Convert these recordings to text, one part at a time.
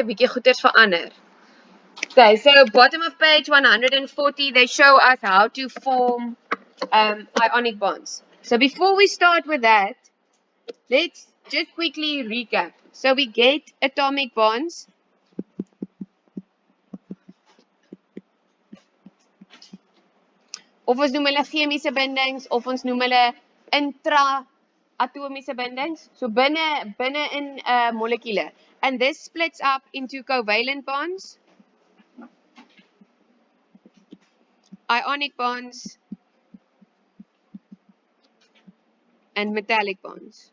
'n bietjie goeders verander. Okay, so bottom of page 140, they show us how to form ionic bonds. So before we start with that, let's just quickly recap. So we get atomic bonds. Of ons noem hulle chemiese bindings, of ons noem hulle intra-atomiese bindings. So binne in molecule. And this splits up into covalent bonds, ionic bonds, and metallic bonds.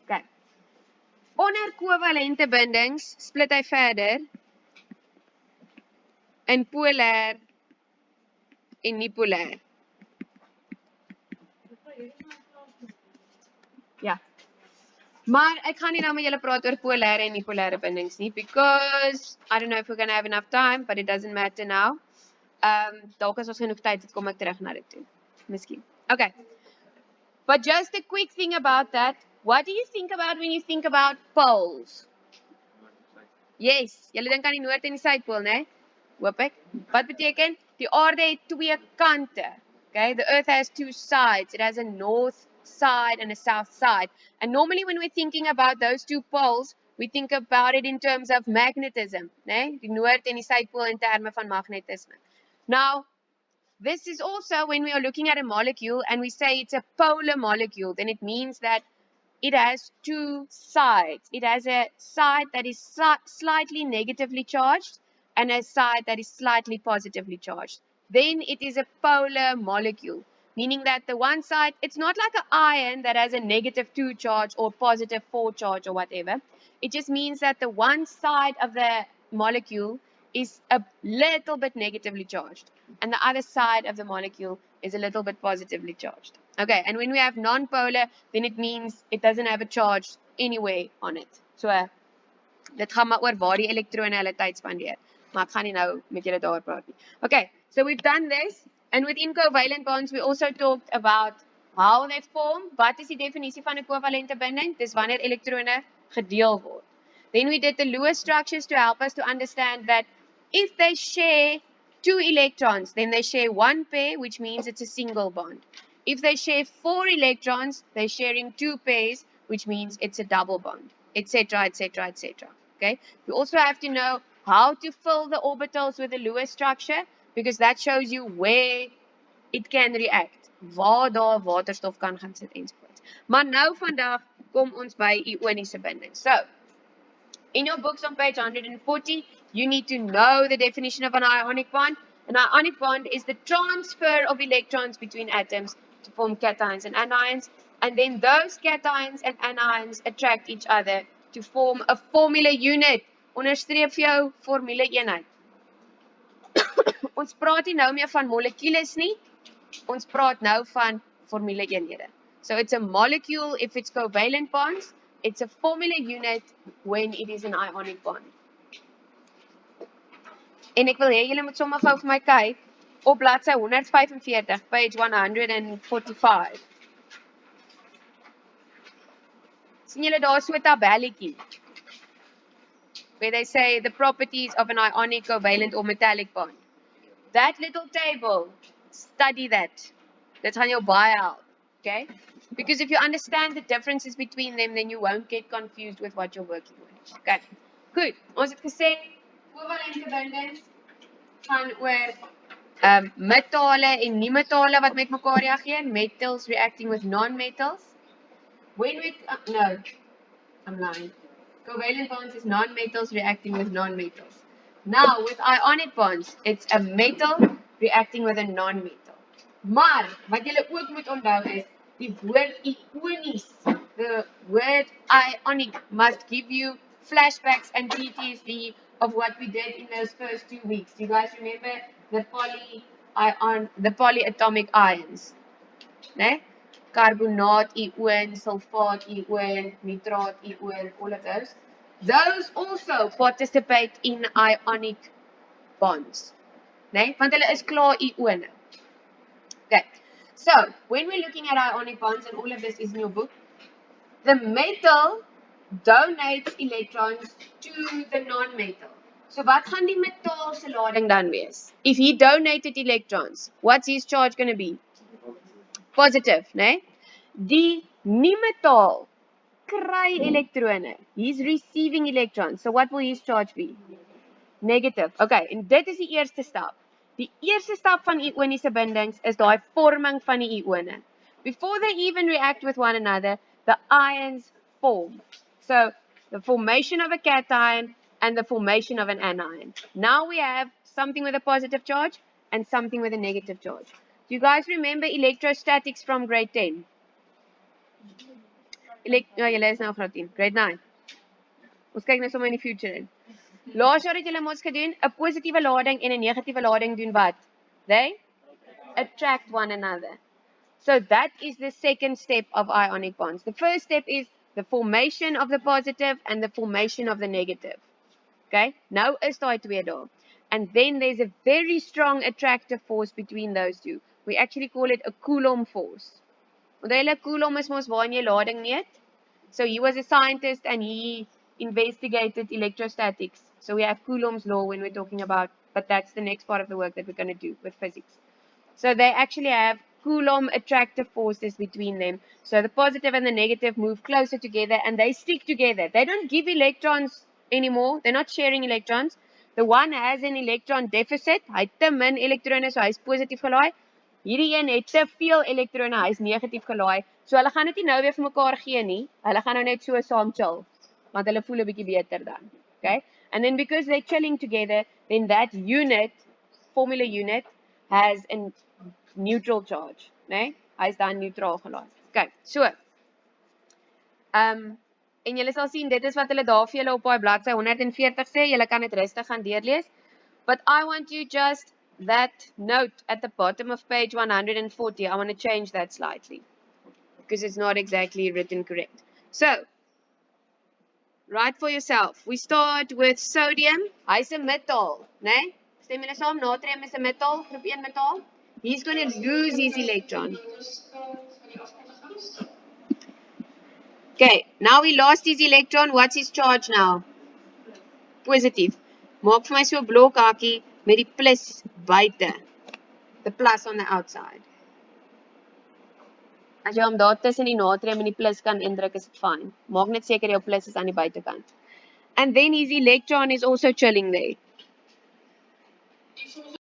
Okay. Onder kovalente bindings split hy verder in polêr en nie polêr. Ja. Maar ek gaan nie nou met julle praat oor polêre en nie polêre bindings nie, because I don't know if we're going to have enough time, but it doesn't matter now. Dalk as ons genoeg tyd het, kom ek terug na dit toe. Miskien. Okay. But just a quick thing about that. What do you think about when you think about poles? Yes, julle dink aan die noord en die suidpool, né? Hoop ek. Wat beteken? Die aarde het twee kante. Okay, the earth has two sides. It has a north side and a south side. And normally when we're thinking about those two poles, we think about it in terms of magnetism, né? Die noord en die suidpool in terme van magnetisme. Now, this is also when we are looking at a molecule and we say it's a polar molecule, then it means that it has two sides. It has a side that is slightly negatively charged and a side that is slightly positively charged. Then it is a polar molecule, meaning that the one side, it's not like an iron that has a -2 charge or +4 charge or whatever. It just means that the one side of the molecule is a little bit negatively charged and the other side of the molecule is a little bit positively charged. Okay, and when we have non-polar, then it means it doesn't have a charge anywhere on it. So, dit gaan maar oor waar die elektrone hulle tyd spandeer. Maar ek gaan nie nou met julle daaroor praat nie. Okay, so we've done this, and within covalent bonds, we also talked about how they form. Wat is die definisie van 'n kovalente binding? Dis wanneer elektrone gedeel word. Then we did the Lewis structures to help us to understand that if they share two electrons, then they share one pair, which means it's a single bond. If they share 4 electrons, they're sharing 2 pairs, which means it's a double bond, etc., etc., etc. Okay. You also have to know how to fill the orbitals with the Lewis structure, because that shows you where it can react, waar daar waterstof kan gaan sit ensovoorts. Maar nou vandag kom ons by Ioniese binding. So, in your books on page 140, you need to know the definition of an ionic bond. An ionic bond is the transfer of electrons between atoms to form cations and anions, and then those cations and anions attract each other to form a formula unit. Onderstreep vir jou formule eenheid. Ons praat nie nou meer van molekules nie, ons praat nou van formule eenhede. So it's a molecule if it's covalent bonds, it's a formula unit when it is an ionic bond. En ek wil hê julle moet sommer gou vir my kyk op bladsy 145, page 145. Sien julle daar so 'n tabelletjie where they say the properties of an ionic, covalent or metallic bond. That little table, study that. Dit gaan jou baie help, okay? Because if you understand the differences between them, then you won't get confused with what you're working with. Okay, good. Ons het gesê, kovalente bindings gaan oor metale en nie-metale wat met mekaar reageer. Metals reacting with non-metals. When we, no, I'm lying. Covalent bonds is non-metals reacting with non-metals. Now, with ionic bonds, it's a metal reacting with a non-metal. Maar, wat julle ook moet onthou is, die woord Ioniese, the word ionic must give you flashbacks and PTSD of what we did in those first 2 weeks. Do you guys remember the polyatomic ions? Ne? Carbonaat ion, sulfate ion, nitrate ion, all of those. Those also participate in ionic bonds. Ne? Want hulle is klaar ione. Okay, so when we're looking at ionic bonds, and all of this is in your book, The metal donates electrons to the non-metal. So wat gaan die metaal se lading dan wees? If he donated electrons, what's his charge going to be? Positive, né? Die nie-metaal kry elektrone. He's receiving electrons. So what will his charge be? Negative. Okay, en dit is die eerste stap. Die eerste stap van ioniese bindings is daai vorming van die ione. Before they even react with one another, the ions form. So, the formation of a cation and the formation of an anion. Now we have something with a positive charge and something with a negative charge. Do you guys remember electrostatics from grade 10? Julle is nou graad 10, grade 9. Ons kyk nou sommer in die future in. Laas jaar het julle mos gedoen, 'n positiewe lading en 'n negatiewe lading doen wat? They attract one another. So that is the second step of ionic bonds. The first step is the formation of the positive and the formation of the negative. Okay? Nou is daai twee daar. And then there's a very strong attractive force between those two. We actually call it a Coulomb force. Onthou julle Coulomb is mos waar jy lading meet? So he was a scientist and he investigated electrostatics. So we have Coulomb's law when we're talking about, but that's the next part of the work that we're going to do with physics. So they actually have Coulomb attractive forces between them. So the positive and the negative move closer together and they stick together. They don't give electrons anymore. They're not sharing electrons. The one has an electron deficit. Hy te min elektrone, so hy's positief gelaai. Hierdie een het te veel elektrone, hy's negatief gelaai. So hulle gaan dit nie nou weer vir mekaar gee nie. Hulle gaan nou net so saam chill. Want hulle voel 'n bietjie beter dan. Okay? And then because they're chilling together, then that unit, formula unit, has a neutral charge, né? Hy's dan neutraal gelaai. Okay, so. En julle sal sien dit is wat hulle daar vir julle op daai bladsy 140 sê. Julle kan dit rustig gaan deurlees. But I want you just that note at the bottom of page 140. I want to change that slightly because it's not exactly written correct. So, write for yourself. We start with sodium. Hy's 'n metaal, né? Stem julle saam? Natrium is 'n metaal, groep 1 metaal. He's going to lose his electron. Okay, now he lost his electron. What's his charge now? Positive. Maak vir my so 'n blok hakie met die plus buite. The plus on the outside. As jy hom daar tussen die natrium en die plus kan indruk, is dit fine. Maak net seker jou plus is aan die buitekant. And then his electron is also chilling there.